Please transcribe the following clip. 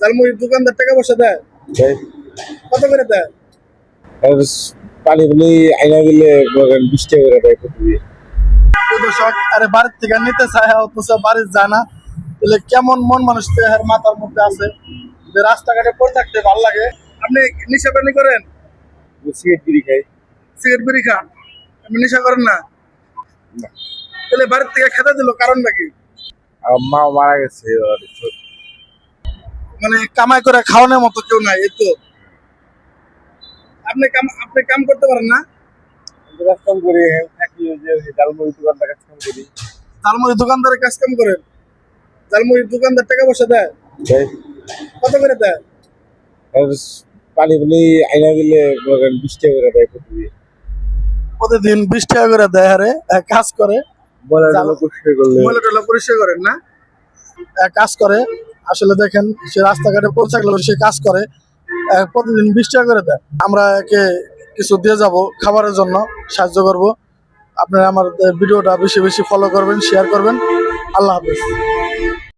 ঝালমুড়ির দোকানদার টাকা পয়সা দেয়? কত করে দেয়? পানি বলে আইনা দিলে 20 টাকা করে দেয় প্রতিদিন। দর্শক আরে বাড়ির থেকে নিতে চায় অথচ বাড়ির যায় না, তাহলে কেমন মন মানুষ মাথার মধ্যে আছে যে রাস্তাঘাটে পড়ে থাকতে ভালো লাগে। আপনি নেশা পানি করেন? সিগারেট বিড়ি খাই। সিগারেট বিড়ি খান? আপনি নেশা করেন না? তাহলে বাড়ির থেকে খেতে দিল কারণ নাকি? আমার মা মারা গেছে, মানে কামাই করে খাওয়ানোর মতো কেউ নাই, এই তো। আপনি কাম করতে পারেন না? কাজ কাম করি, থাকি ওই যে ঝালমুড়ি দোকানটা কাজ কাম করি। ঝালমুড়ির দোকানদারের কাজ কাম করেন? ঝালমুড়ির দোকানদার টাকা পয়সা দেয়? কত করে দেয়? পানি বলে আইনা দিলে 20 টাকা করে দেয় প্রতিদিন। প্রতিদিন 20 টাকা করে দেয়। আরে কাজ করে ময়লা টয়লা পরিষ্কার করেন না? কাজ করে আসলে দেখেন, সে রাস্তাঘাটে পড়ে থাকলেও সে কাজ করে, প্রতিদিন 20 টাকা করে দেয়। আমরা একে কিছু দিয়ে যাব খাবারের জন্য, সাহায্য করব। আপনারা আমার ভিডিওটা বেশি বেশি ফলো করবেন, শেয়ার করবেন। আল্লাহ হাফেজ।